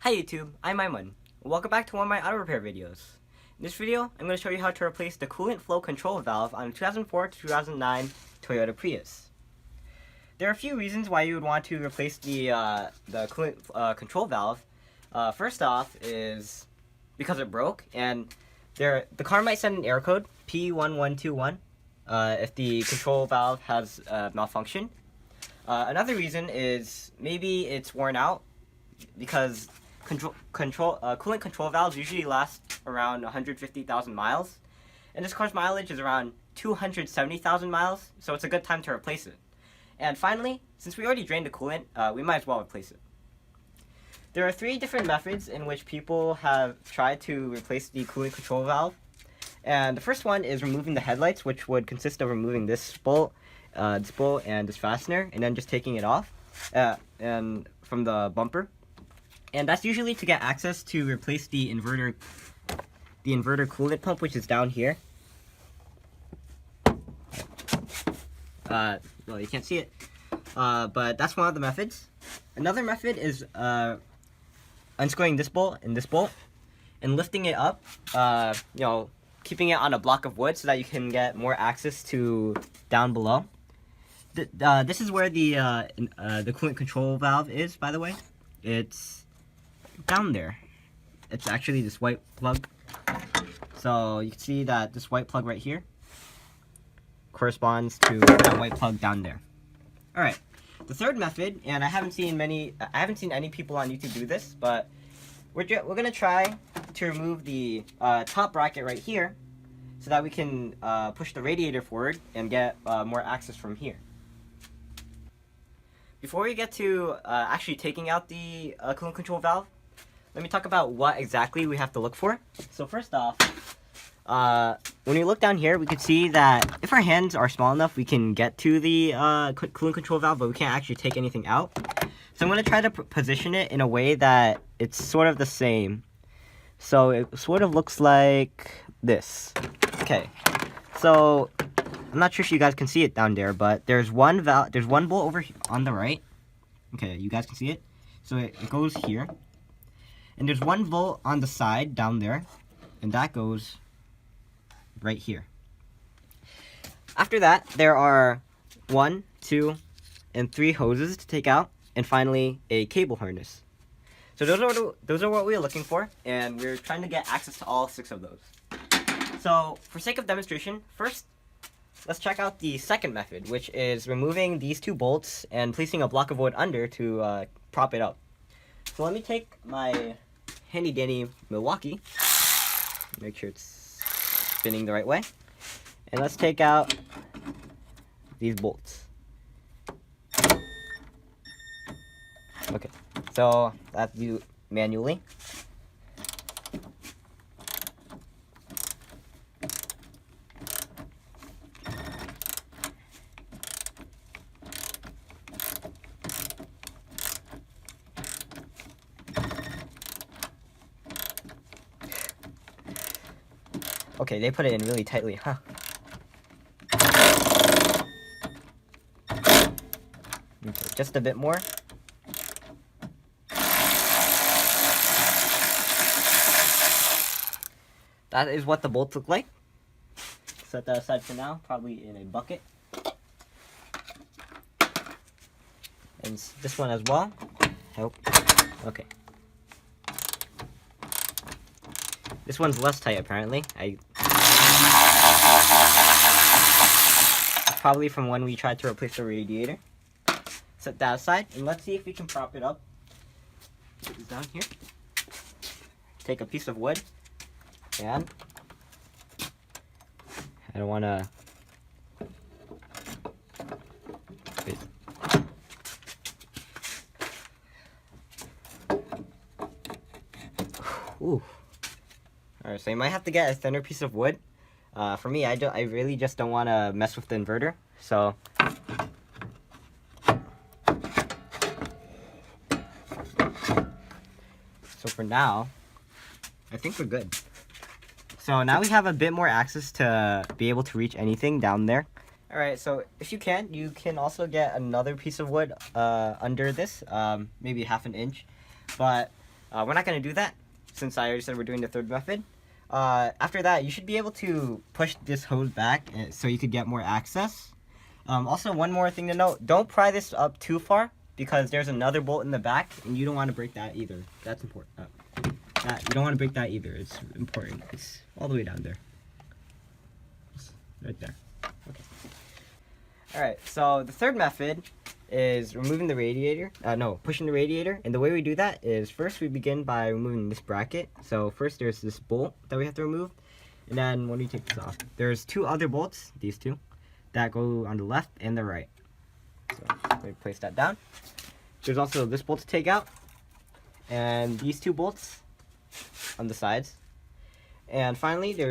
Hi YouTube, I'm Aiman. Welcome back to one of my auto repair videos. In this video, I'm going to show you how to replace the coolant flow control valve on a 2004 to 2009 Toyota Prius. There are a few reasons why you would want to replace the coolant control valve. First off is because it broke, and the car might send an error code, P1121, if the control valve has malfunctioned. Another reason is maybe it's worn out, because coolant control valves usually last around 150,000 miles, and this car's mileage is around 270,000 miles, so it's a good time to replace it. And finally, since we already drained the coolant, we might as well replace it. There are three different methods in which people have tried to replace the coolant control valve. And the first one is removing the headlights, which would consist of removing this bolt, and this fastener, and then just taking it off and from the bumper. And that's usually to get access to replace the inverter coolant pump, which is down here. Well, you can't see it, but that's one of the methods. Another method is unscrewing this bolt and lifting it up, keeping it on a block of wood so that you can get more access to down below. This is where the coolant control valve is, by the way. It's down there. It's actually this white plug. So you can see that this white plug right here corresponds to that white plug down there. All right. The third method, and I haven't seen any people on YouTube do this, but we're gonna try to remove the top bracket right here, so that we can push the radiator forward and get more access from here. Before we get to actually taking out the coolant control valve, let me talk about what exactly we have to look for. So first off, when we look down here, we can see that if our hands are small enough, we can get to the coolant control valve, but we can't actually take anything out. So I'm going to try to position it in a way that it's sort of the same. So it sort of looks like this. Okay, so I'm not sure if you guys can see it down there, but there's one bolt over here on the right. Okay, you guys can see it. So it goes here. And there's one bolt on the side down there, and that goes right here. After that, there are 1, 2, and 3 hoses to take out, and finally a cable harness. So those are what we're looking for, and we're trying to get access to all 6 of those. So for sake of demonstration, first let's check out the second method, which is removing these 2 bolts and placing a block of wood under to prop it up. So let me take my handy dandy Milwaukee, make sure it's spinning the right way, and let's take out these bolts. Okay, so that's do manually. Okay, they put it in really tightly, huh? Okay, just a bit more. That is what the bolts look like. Set that aside for now, probably in a bucket. And this one as well. Okay. This one's less tight, apparently. Probably from when we tried to replace the radiator. Set that aside, and let's see if we can prop it up. Put this down here. Take a piece of wood, and I don't want to. Ooh. Alright, so you might have to get a thinner piece of wood. For me, I really just don't want to mess with the inverter, so for now, I think we're good. So now we have a bit more access to be able to reach anything down there. Alright, so if you can also get another piece of wood under this, maybe 1/2 inch. But we're not going to do that since I already said we're doing the third method. After that, you should be able to push this hose back so you could get more access. Also, one more thing to note, don't pry this up too far because there's another bolt in the back and you don't want to break that either. That's important. You don't want to break that either. It's important. It's all the way down there. It's right there. Okay. Alright, so the third method is removing the radiator. Pushing the radiator. And the way we do that is first we begin by removing this bracket. So first there's this bolt that we have to remove. And then when you take this off, there's two other bolts, these two, that go on the left and the right. So let me place that down. There's also this bolt to take out. And these two bolts on the sides. And finally we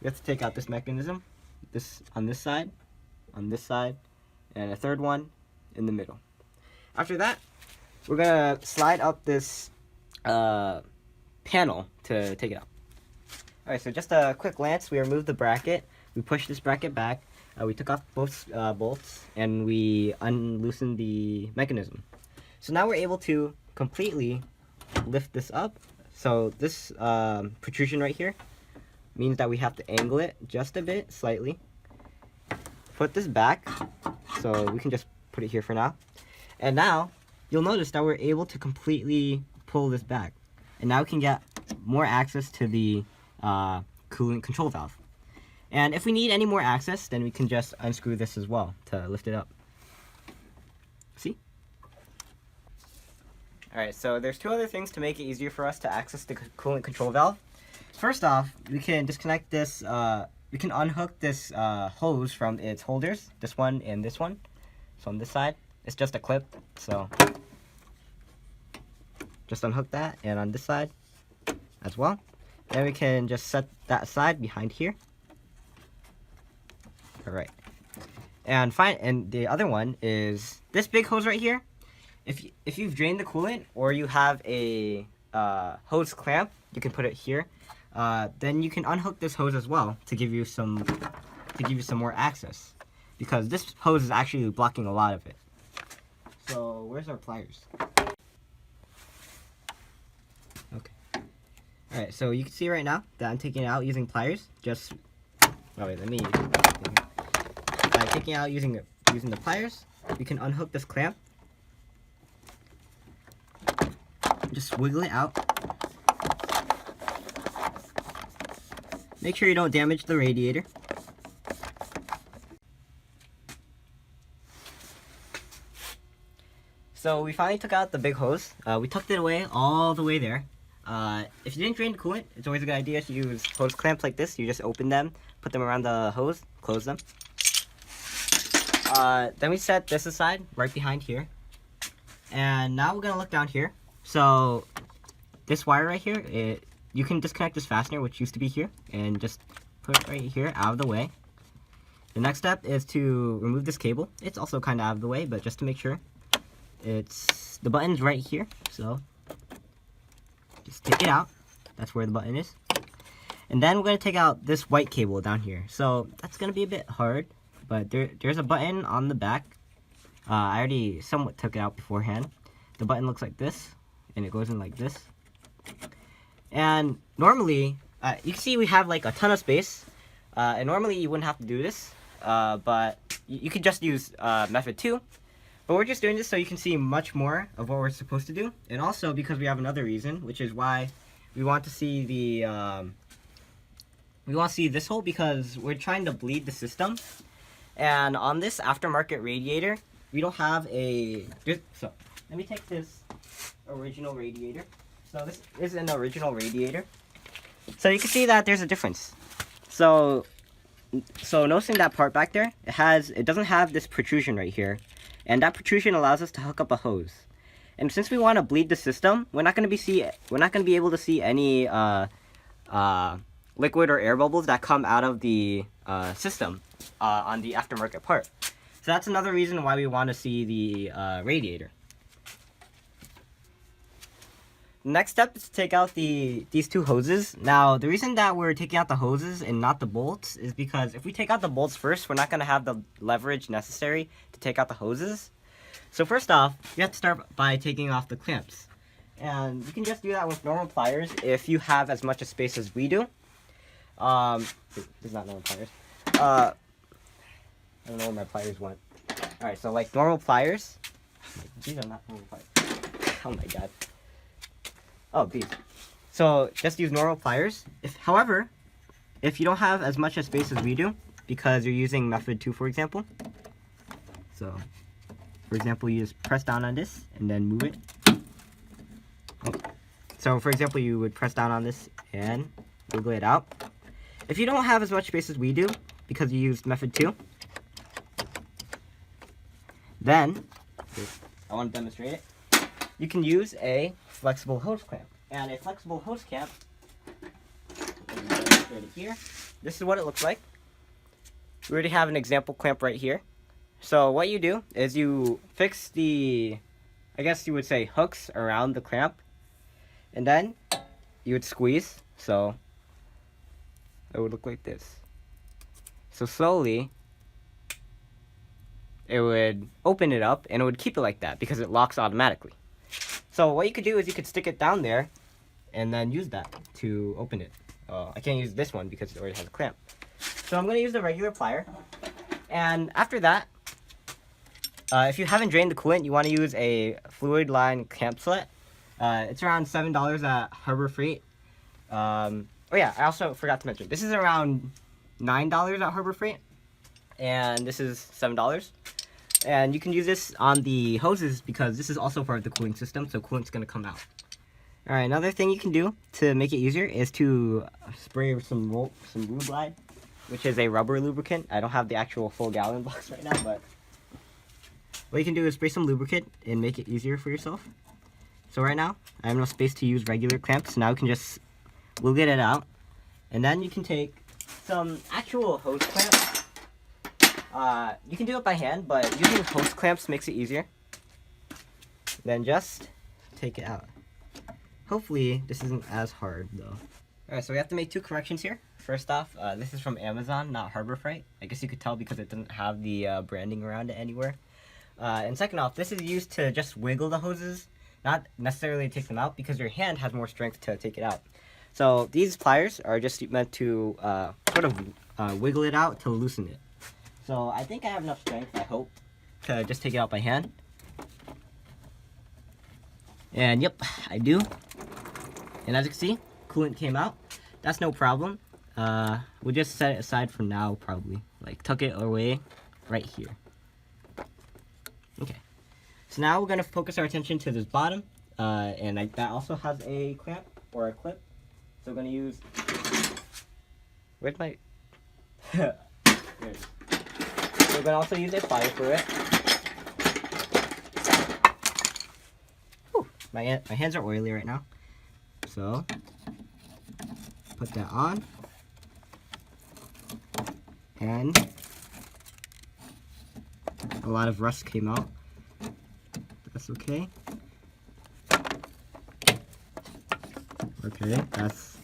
have to take out this mechanism. This on this side, and a third one in the middle. After that, we're gonna slide up this panel to take it out. Alright, so just a quick glance. We removed the bracket, we pushed this bracket back, we took off both bolts, and we unloosened the mechanism. So now we're able to completely lift this up. So this protrusion right here means that we have to angle it just a bit, slightly. Put this back, so we can just put it here for now. And now, you'll notice that we're able to completely pull this back. And now we can get more access to the coolant control valve. And if we need any more access, then we can just unscrew this as well to lift it up. See? Alright, so there's two other things to make it easier for us to access the coolant control valve. First off, we can disconnect this, we can unhook this hose from its holders, this one and this one. So on this side, it's just a clip, so just unhook that, and on this side as well. Then we can just set that aside behind here. Alright. And the other one is this big hose right here. If you've drained the coolant or you have a hose clamp, you can put it here. Then you can unhook this hose as well to give you some more access, because this hose is actually blocking a lot of it. So where's our pliers? Okay. All right. So you can see right now that I'm taking it out using pliers. By taking it out using the pliers, we can unhook this clamp. Just wiggle it out. Make sure you don't damage the radiator. So we finally took out the big hose. We tucked it away all the way there. If you didn't drain the coolant, it's always a good idea to use hose clamps like this. You just open them, put them around the hose, close them. Then we set this aside right behind here. And now we're going to look down here. So this wire right here, you can disconnect this fastener, which used to be here, and just put it right here out of the way. The next step is to remove this cable. It's also kind of out of the way, but just to make sure. The button's right here, so just take it out. That's where the button is. And then we're going to take out this white cable down here. So that's going to be a bit hard, but there's a button on the back. I already somewhat took it out beforehand. The button looks like this, and it goes in like this. And normally, you can see we have like a ton of space. And normally you wouldn't have to do this, but you could just use method 2. But we're just doing this so you can see much more of what we're supposed to do. And also because we have another reason, which is why we want to see this hole, because we're trying to bleed the system. And on this aftermarket radiator, we don't have so let me take this original radiator. So this is an original radiator. So you can see that there's a difference. So noticing that part back there, it doesn't have this protrusion right here. And that protrusion allows us to hook up a hose. And since we want to bleed the system, we're not going to be able to see any liquid or air bubbles that come out of the system on the aftermarket part. So that's another reason why we want to see the radiator. Next step is to take out these two hoses. Now, the reason that we're taking out the hoses and not the bolts is because if we take out the bolts first, we're not going to have the leverage necessary to take out the hoses. So first off, you have to start by taking off the clamps. And you can just do that with normal pliers if you have as much space as we do. This is not normal pliers. I don't know where my pliers went. Alright, so like normal pliers. These are not normal pliers. Oh my god. Oh, these. So just use normal pliers. However, if you don't have as much space as we do, because you're using method 2, for example. So, for example, you just press down on this and then move it. Oh. So, for example, you would press down on this and wiggle it out. If you don't have as much space as we do, because you used method 2, then, I want to demonstrate it, you can use a flexible hose clamp. And a flexible hose clamp, let me demonstrate it here. This is what it looks like. We already have an example clamp right here. So what you do is you fix the, I guess you would say, hooks around the clamp. And then you would squeeze. So it would look like this. So slowly it would open it up and it would keep it like that because it locks automatically. So what you could do is you could stick it down there and then use that to open it. I can't use this one because it already has a clamp. So I'm going to use the regular plier. And after that, if you haven't drained the coolant, you want to use a fluid line clamp set. It's around $7 at Harbor Freight. Oh yeah, I also forgot to mention, this is around $9 at Harbor Freight. And this is $7. And you can use this on the hoses because this is also part of the cooling system, so coolant's going to come out. Alright, another thing you can do to make it easier is to spray some Lube Glide, which is a rubber lubricant. I don't have the actual full gallon box right now, but what you can do is spray some lubricant and make it easier for yourself. So right now, I have no space to use regular clamps, so now we can just wiggle it out. And then you can take some actual hose clamps. You can do it by hand, but using hose clamps makes it easier. Then just take it out. Hopefully, this isn't as hard, though. Alright, so we have to make 2 corrections here. First off, this is from Amazon, not Harbor Freight. I guess you could tell because it doesn't have the branding around it anywhere. And second off, this is used to just wiggle the hoses, not necessarily take them out, because your hand has more strength to take it out. So these pliers are just meant to sort of wiggle it out to loosen it. So I think I have enough strength, I hope, to just take it out by hand. And yep, I do. And as you can see, coolant came out. That's no problem. We'll just set it aside for now, probably. Like, tuck it away right here. Okay. So now we're going to focus our attention to this bottom. And that also has a clamp, or a clip. So we're going to use... Where's my... There it is. So we're going to also use a plier for it. Whew. My hands are oily right now. So, put that on. And a lot of rust came out. That's okay. Okay, that's...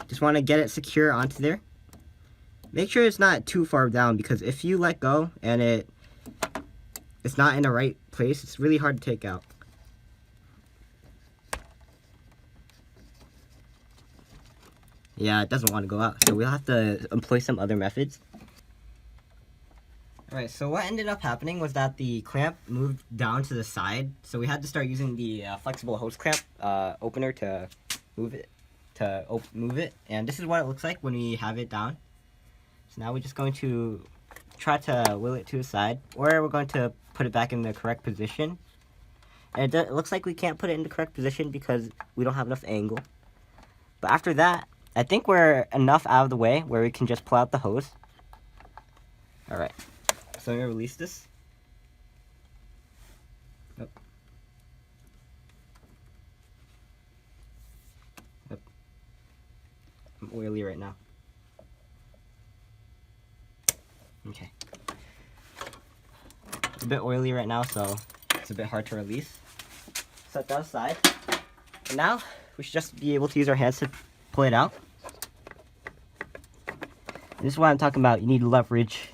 Just want to get it secure onto there. Make sure it's not too far down, because if you let go and it's not in the right place, it's really hard to take out. Yeah, it doesn't want to go out, so we'll have to employ some other methods. Alright, so what ended up happening was that the clamp moved down to the side, so we had to start using the flexible hose clamp opener to move it. And this is what it looks like when we have it down. So now we're just going to try to wheel it to the side, or we're going to put it back in the correct position. And it looks like we can't put it in the correct position because we don't have enough angle. But after that, I think we're enough out of the way where we can just pull out the hose. Alright, so I'm going to release this. Nope. Nope. I'm oily right now. Okay. It's a bit oily right now, so it's a bit hard to release. Set that aside. And now, we should just be able to use our hands to pull it out. And this is what I'm talking about. You need leverage.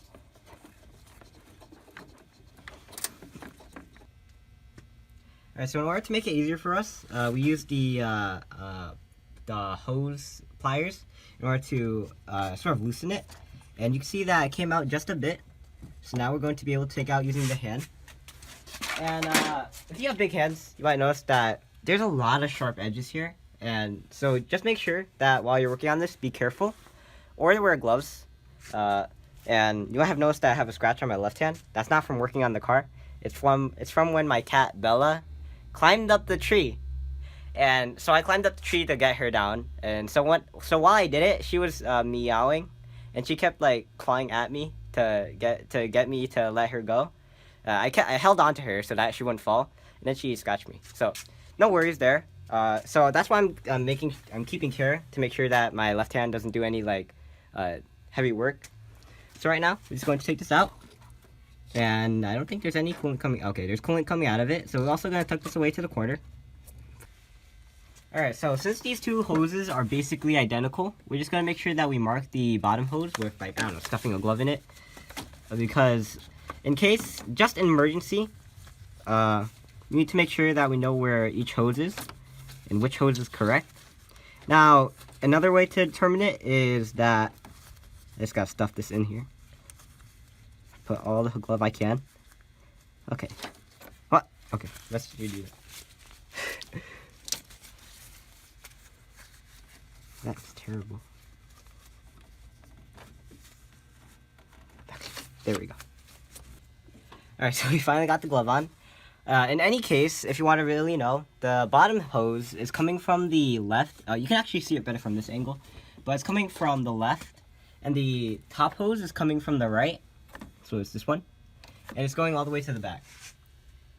Alright, so in order to make it easier for us, we use the hose pliers in order to sort of loosen it. And you can see that it came out just a bit. So now we're going to be able to take out using the hand. And if you have big hands, you might notice that there's a lot of sharp edges here. And so just make sure that while you're working on this, be careful. Or wear gloves. And you might have noticed that I have a scratch on my left hand. That's not from working on the car. It's from when my cat, Bella, climbed up the tree. And so I climbed up the tree to get her down. And so while I did it, she was meowing. And she kept like clawing at me to get me to let her go. I held on to her so that she wouldn't fall. And then she scratched me. So no worries there. So that's why I'm keeping care to make sure that my left hand doesn't do any like heavy work. So right now, we're just going to take this out. And I don't think there's any coolant coming. Okay, there's coolant coming out of it. So we're also going to tuck this away to the corner. Alright, so since these two hoses are basically identical, we're just going to make sure that we mark the bottom hose with, like, I don't know, stuffing a glove in it. Because in case, just in emergency, we need to make sure that we know where each hose is and which hose is correct. Now, another way to determine it is that I just got to stuff this in here. Put all the glove I can. Okay. What? Okay, let's do that. That's terrible. Okay, there we go. Alright, so we finally got the glove on. In any case, if you want to really know, the bottom hose is coming from the left. You can actually see it better from this angle. But it's coming from the left. And the top hose is coming from the right. So it's this one. And it's going all the way to the back.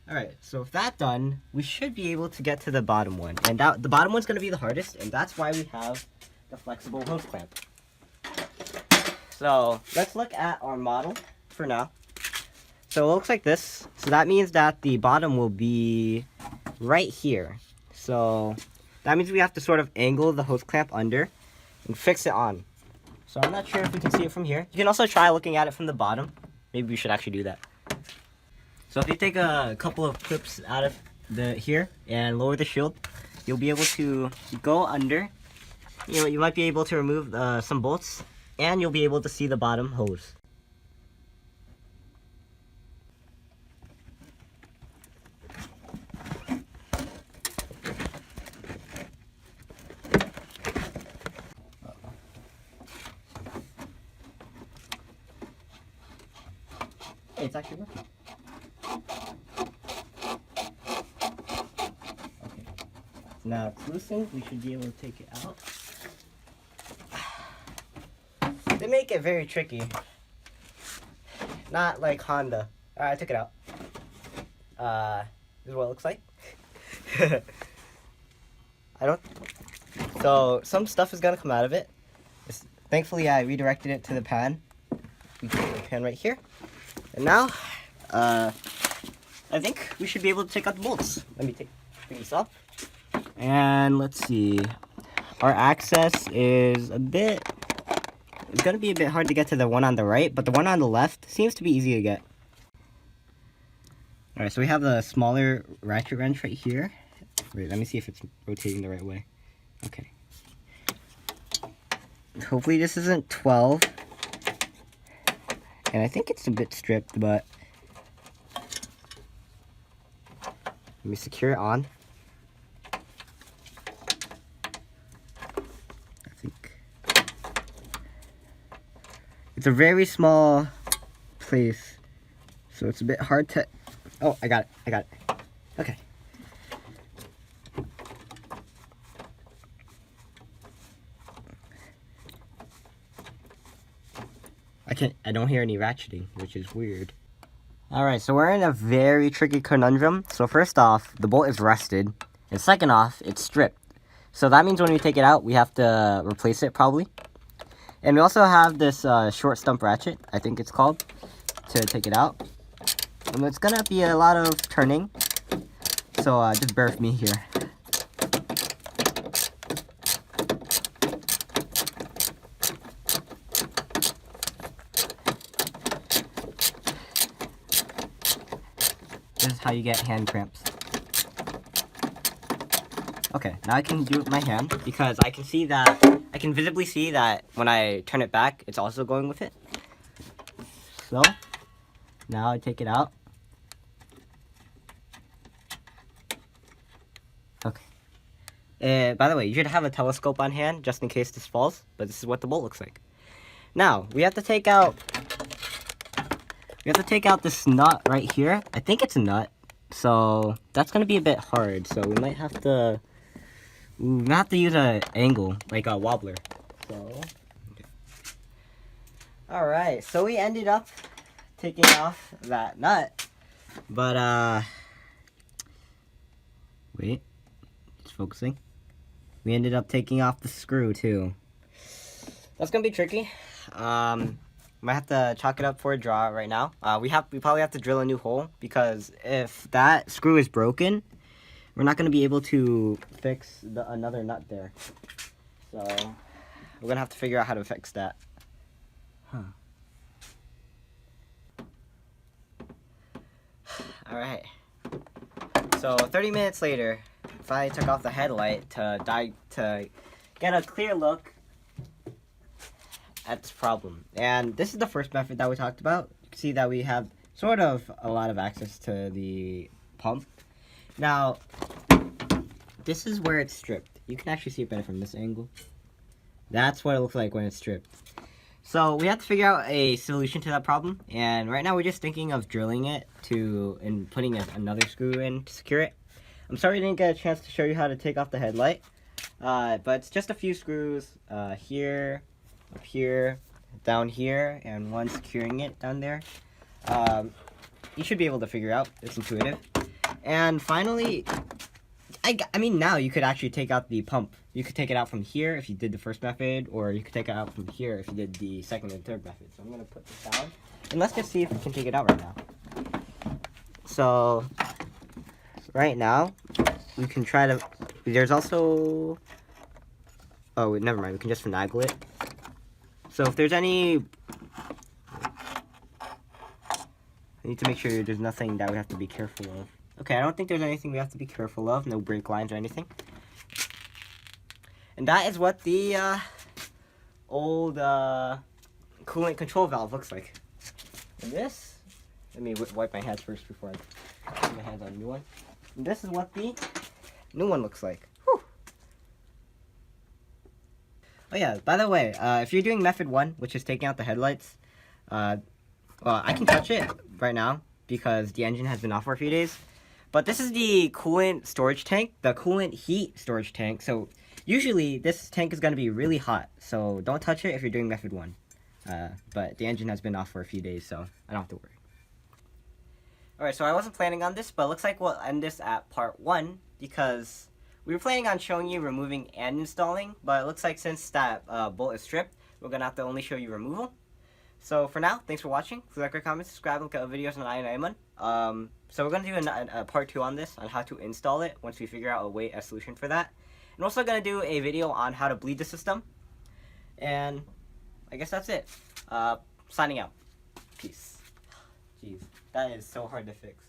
Alright, so with that done, we should be able to get to the bottom one. And the bottom one's going to be the hardest. And that's why we have the flexible hose clamp. So let's look at our model for now. So it looks like this. So that means that the bottom will be right here. So that means we have to sort of angle the hose clamp under and fix it on. So I'm not sure if we can see it from here. You can also try looking at it from the bottom. Maybe we should actually do that. So if you take a couple of clips out of here and lower the shield, you'll be able to go under. You might be able to remove some bolts, and you'll be able to see the bottom hose. Hey, it's actually working. Okay. Now it's loosened. We should be able to take it out. They make it very tricky. Not like Honda. Alright, I took it out. This is what it looks like. So some stuff is gonna come out of it. Thankfully, I redirected it to the pan. We can put the pan right here. And now, I think we should be able to take out the bolts. Let me take these off. And let's see. Our access is it's going to be a bit hard to get to the one on the right, but the one on the left seems to be easy to get. Alright, so we have the smaller ratchet wrench right here. Wait, let me see if it's rotating the right way. Okay. Hopefully this isn't 12. And I think it's a bit stripped, but let me secure it on. I think it's a very small place, so it's a bit hard to... Oh, I got it. Okay. I don't hear any ratcheting, which is weird. Alright, so we're in a very tricky conundrum. So first off, the bolt is rusted. And second off, it's stripped. So that means when we take it out, we have to replace it probably. And we also have this short stump ratchet, I think it's called, to take it out. And it's gonna be a lot of turning. So just bear with me here. This is how you get hand cramps. Okay, now I can do it with my hand because I can visibly see that when I turn it back, it's also going with it. So, now I take it out. Okay. By the way, you should have a telescope on hand just in case this falls, but this is what the bolt looks like. Now, we have to take out this nut right here. I think it's a nut, so that's going to be a bit hard, so we might have to use an angle, like a wobbler. So, okay. Alright, so we ended up taking off that nut, but wait, it's focusing. We ended up taking off the screw too. That's gonna be tricky. Might have to chalk it up for a draw right now. We probably have to drill a new hole because if that screw is broken, we're not gonna be able to fix another nut there. So we're gonna have to figure out how to fix that. Alright. So 30 minutes later, I took off the headlight to get a clear look at this problem. And this is the first method that we talked about. You can see that we have sort of a lot of access to the pump. Now, this is where it's stripped. You can actually see it better from this angle. That's what it looks like when it's stripped. So we have to figure out a solution to that problem, and right now we're just thinking of drilling it and putting another screw in to secure it. I'm sorry I didn't get a chance to show you how to take off the headlight, but it's just a few screws here, up here, down here, and one securing it down there. You should be able to figure out. It's intuitive. And finally, I mean, now you could actually take out the pump. You could take it out from here if you did the first method, or you could take it out from here if you did the second and third method. So I'm going to put this down, and let's just see if we can take it out right now. So, right now, we can try to, there's also, oh, never mind, we can just finagle it. So if there's any, I need to make sure there's nothing that we have to be careful of. Okay, I don't think there's anything we have to be careful of, no brake lines or anything. And that is what the old coolant control valve looks like. And this, let me wipe my hands first before I put my hands on a new one. And this is what the new one looks like. Whew. Oh yeah, by the way, if you're doing method 1, which is taking out the headlights, well, I can touch it right now because the engine has been off for a few days. But this is the coolant storage tank, the coolant heat storage tank. So usually this tank is going to be really hot, so don't touch it if you're doing method 1. But the engine has been off for a few days, so I don't have to worry. Alright, so I wasn't planning on this, but it looks like we'll end this at part 1 because we were planning on showing you removing and installing, but it looks like since that bolt is stripped, we're going to have to only show you removal. So for now, thanks for watching. Please like, comment, subscribe, look at videos on EyeOnAiman. So we're going to do a part 2 on this, on how to install it once we figure out a solution for that. And also going to do a video on how to bleed the system. And I guess that's it. Signing out. Peace. Jeez, that is so hard to fix.